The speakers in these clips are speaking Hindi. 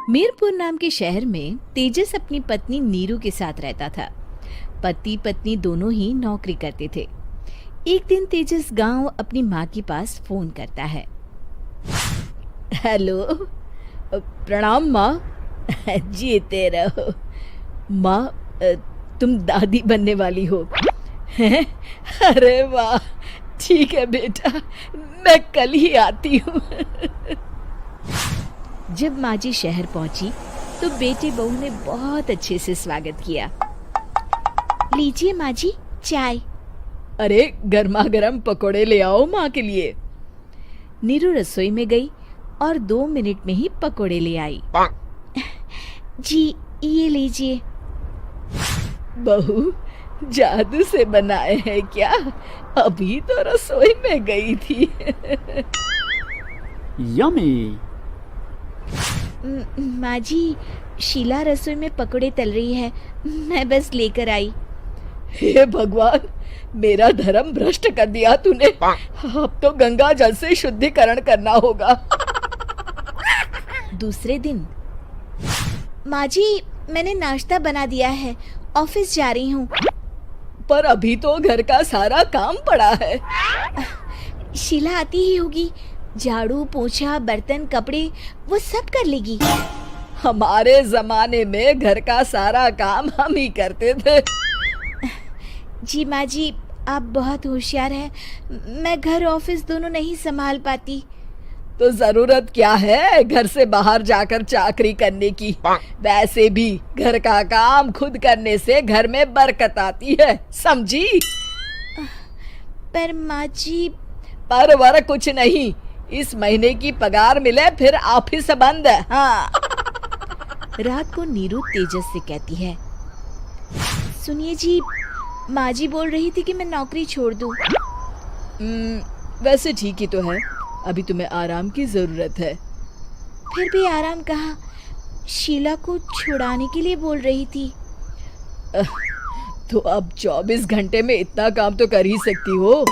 मीरपुर नाम के शहर में तेजस अपनी पत्नी नीरू के साथ रहता था। पति पत्नी दोनों ही नौकरी करते थे। एक दिन तेजस गांव अपनी माँ के पास फोन करता है। हेलो, प्रणाम माँ। जीते रहो माँ, तुम दादी बनने वाली हो हैं? अरे वाह, ठीक है बेटा, मैं कल ही आती हूँ। जब माँ जी शहर पहुंची तो बेटे बहू ने बहुत अच्छे से स्वागत किया। लीजिए माँ जी, चाय। अरे गर्मा गर्म पकोड़े ले आओ माँ के लिए। नीरू रसोई में गई और 2 मिनट में ही पकोड़े ले आई। जी ये लीजिए। बहू जादू से बनाए हैं क्या? अभी तो रसोई में गई थी। यम्मी। माँ जी, शीला रसोई में पकोड़े तल रही है, मैं बस लेकर आई। हे भगवान, मेरा धर्म भ्रष्ट कर दिया तूने। अब तो गंगा जल से शुद्धिकरण करना होगा। दूसरे दिन, माँ जी मैंने नाश्ता बना दिया है, ऑफिस जा रही हूँ। पर अभी तो घर का सारा काम पड़ा है। शीला आती ही होगी, झाड़ू पोछा बर्तन कपड़े वो सब कर लेगी। हमारे जमाने में घर का सारा काम हम ही करते थे। जी माँ जी, आप बहुत होशियार हैं, मैं घर ऑफिस दोनों नहीं संभाल पाती। तो जरूरत क्या है घर से बाहर जाकर चाकरी करने की? वैसे भी घर का काम खुद करने से घर में बरकत आती है, समझी? पर माँ जी। पर वर कुछ नहीं, इस महीने की पगार मिले फिर ऑफिस बंद। हाँ। रात को नीरू तेजस से कहती है, सुनिए जी, माँ जी बोल रही थी कि मैं नौकरी छोड़ दूं। वैसे ठीक ही तो है, अभी तुम्हें आराम की जरूरत है। फिर भी आराम कहाँ, शीला को छुड़ाने के लिए बोल रही थी। तो अब 24 घंटे में इतना काम तो कर ही सकती हो।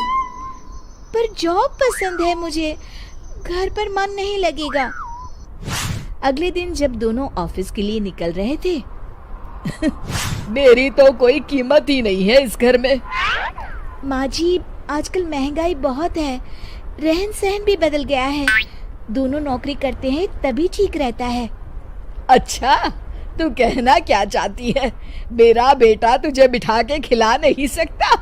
पर जॉब पसंद है मुझे, घर पर मन नहीं लगेगा। अगले दिन जब दोनों ऑफिस के लिए निकल रहे थे, मेरी तो कोई कीमत ही नहीं है इस घर में। माँ जी, आजकल महंगाई बहुत है, रहन सहन भी बदल गया है, दोनों नौकरी करते हैं तभी ठीक रहता है। अच्छा, तू कहना क्या चाहती है? मेरा बेटा तुझे बिठा के खिला नहीं सकता?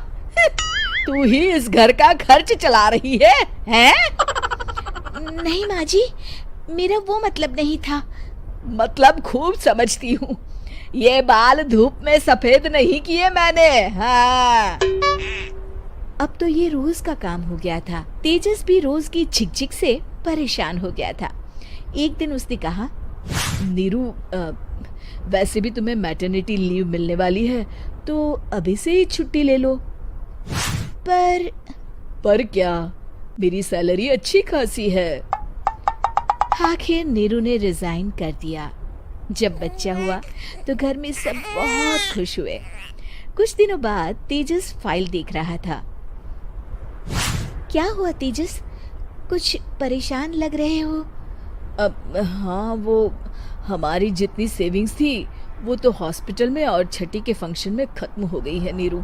तू ही इस घर का खर्च चला रही है, हैं? नहीं माँ जी, मेरा वो मतलब नहीं था। मतलब खूब समझती हूँ, ये बाल धूप में सफेद नहीं किए मैंने। हाँ। अब तो ये रोज का काम हो गया था। तेजस भी रोज की झिकझिक से परेशान हो गया था। एक दिन उसने कहा, नीरू, वैसे भी तुम्हें मैटरनिटी लीव मिलने वाली है, तो अभी से ही छुट्टी ले लो। पर क्या, मेरी सैलरी अच्छी खासी है। आखिर नीरू ने रिजाइन कर दिया। जब बच्चा हुआ तो घर में सब बहुत खुश हुए। कुछ दिनों बाद तेजस फाइल देख रहा था। क्या हुआ तेजस, कुछ परेशान लग रहे हो? हाँ, वो हमारी जितनी सेविंग्स थी वो तो हॉस्पिटल में और छठी के फंक्शन में खत्म हो गई है नीरू।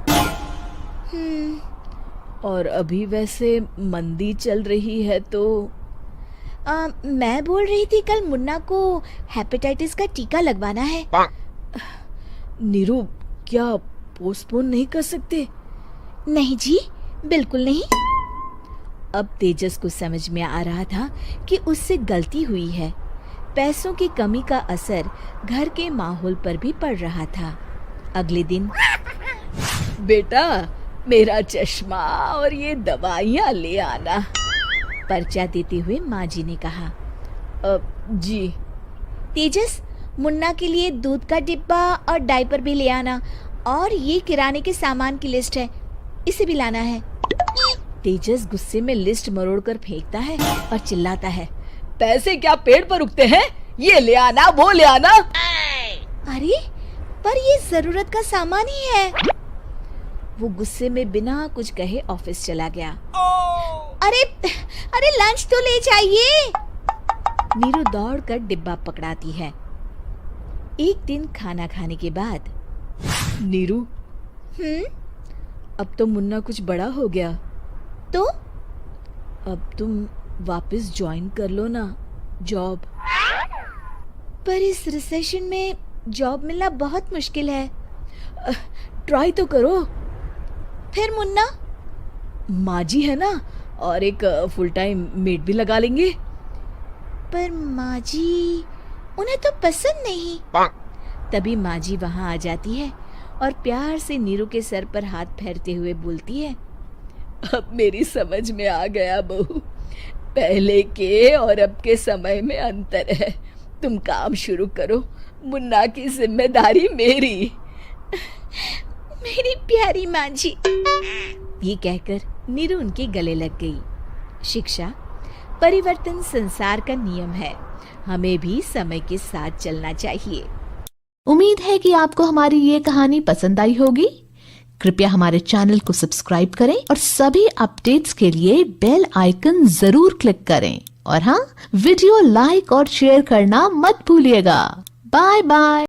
और अभी वैसे मंदी चल रही है तो मैं बोल रही थी कल मुन्ना को हेपेटाइटिस का टीका लगवाना है। नीरू, क्या पोस्टपोन नहीं कर सकते? नहीं जी, बिल्कुल नहीं। अब तेजस को समझ में आ रहा था कि उससे गलती हुई है। पैसों की कमी का असर घर के माहौल पर भी पड़ रहा था। अगले दिन, बेटा मेरा चश्मा और ये दवाइयाँ ले आना, पर्चा देते हुए माँ जी ने कहा। जी। तेजस, मुन्ना के लिए दूध का डिब्बा और डायपर भी ले आना, और ये किराने के सामान की लिस्ट है, इसे भी लाना है। तेजस गुस्से में लिस्ट मरोड़कर फेंकता है और चिल्लाता है, पैसे क्या पेड़ पर उगते हैं? ये ले आना, वो ले आना। अरे पर ये जरूरत का सामान ही है। वो गुस्से में बिना कुछ कहे ऑफिस चला गया। अरे लंच तो ले जाइए। नीरू दौड़कर डिब्बा पकड़ाती है। एक दिन खाना खाने के बाद, नीरू, अब तो मुन्ना कुछ बड़ा हो गया, तो अब तुम वापस ज्वाइन कर लो ना जॉब। पर इस रिसेशन में जॉब मिलना बहुत मुश्किल है। ट्राई तो करो। फिर मुन्ना? माँ जी है ना, और एक फुल टाइम मेड भी लगा लेंगे। पर माँ जी, उन्हें तो पसंद नहीं। तभी माँ जी वहाँ आ जाती है और प्यार से नीरू के सर पर हाथ फेरते हुए बोलती है, अब मेरी समझ में आ गया बहू, पहले के और अब के समय में अंतर है। तुम काम शुरू करो, मुन्ना की जिम्मेदारी मेरी। मेरी प्यारी माँ जी। ये कहकर नीरू उनके गले लग गई। शिक्षा, परिवर्तन संसार का नियम है, हमें भी समय के साथ चलना चाहिए। उम्मीद है कि आपको हमारी ये कहानी पसंद आई होगी। कृपया हमारे चैनल को सब्सक्राइब करें और सभी अपडेट्स के लिए बेल आइकन जरूर क्लिक करें। और हाँ, वीडियो लाइक और शेयर करना मत भूलिएगा। Bye bye.